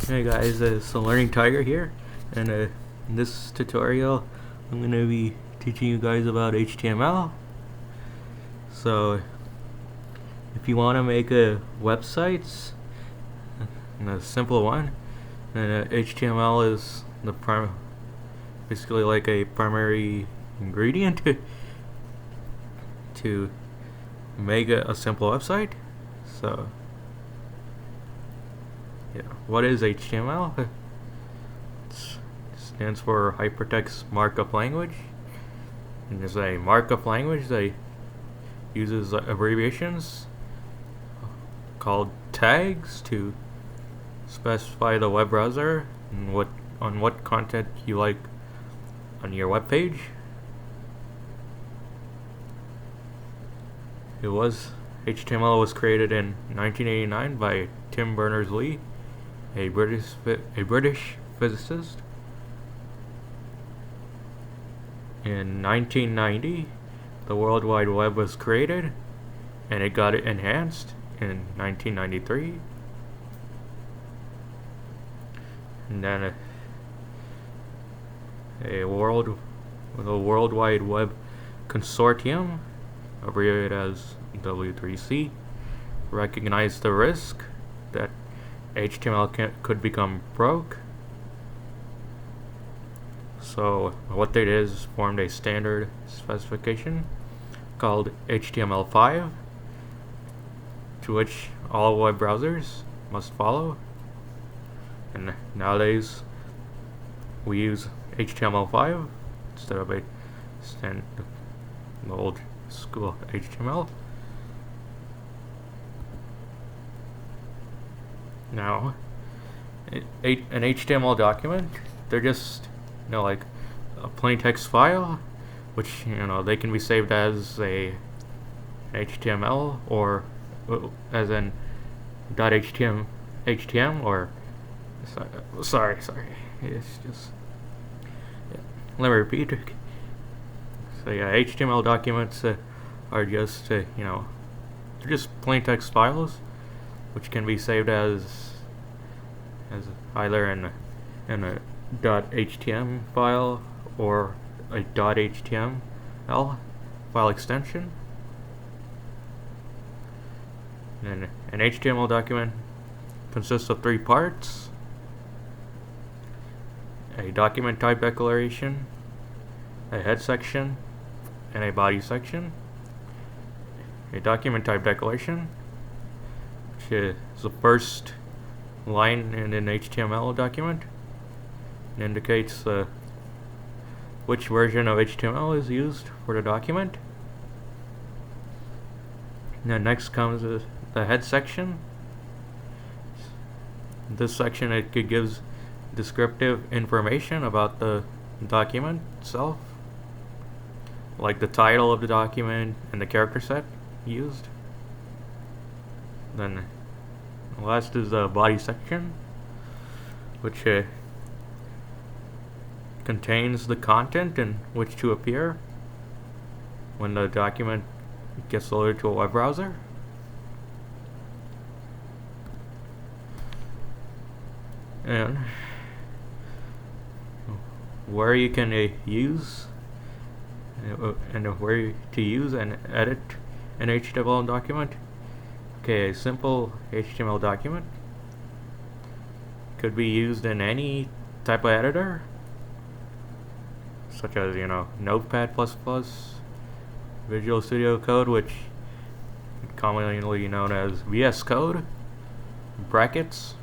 Hey guys, it's the Learning Tiger here, and in this tutorial I'm going to be teaching you guys about HTML. So if you want to make a website, and a simple one, then HTML is the basically like a primary ingredient to make a simple website. So yeah, what is HTML? It stands for Hypertext Markup Language, and it's a markup language that uses abbreviations called tags to specify the web browser and what content you like on your web page. HTML was created in 1989 by Tim Berners-Lee, a British physicist. In 1990, the World Wide Web was created, and it got enhanced in 1993. And then the World Wide Web Consortium, abbreviated as W3C, recognized the risk that HTML could become broke. So what they did is formed a standard specification called HTML5, to which all web browsers must follow. And nowadays we use HTML5 instead of the old school HTML. Now, an HTML document, they're just like a plain text file, which they can be saved as a HTML or as an .htm or sorry, it's just let me repeat. So yeah, HTML documents are just they're just plain text files, which can be saved as either in a .htm file or a .html file extension. And an HTML document consists of 3 parts: a document type declaration, a head section, and a body section. A document type declaration, which is the first line in an HTML document, it indicates which version of HTML is used for the document. And then next comes the head section. This section, it gives descriptive information about the document itself, like the title of the document and the character set used. Then last is the body section, which contains the content in which to appear when the document gets loaded to a web browser. And where you can use and where to use and edit an HTML document. Okay, a simple HTML document could be used in any type of editor, such as Notepad++, Visual Studio Code, which is commonly known as VS Code, brackets,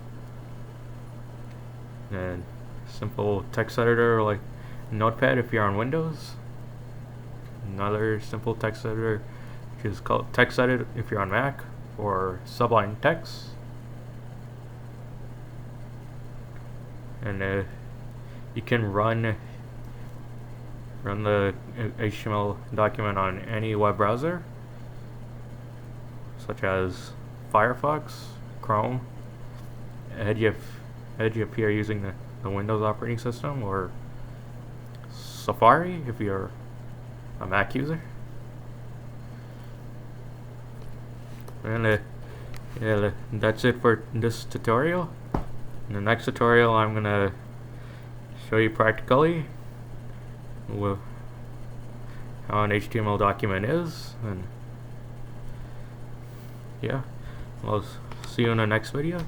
and simple text editor like Notepad if you're on Windows. Another simple text editor, which is called TextEdit if you're on Mac, or Sublime Text. And you can run the HTML document on any web browser, such as Firefox, Chrome, Edge if you're using the Windows operating system, or Safari if you're a Mac user. And yeah, that's it for this tutorial. In the next tutorial, I'm gonna show you practically how an HTML document is, and yeah, I'll see you in the next video.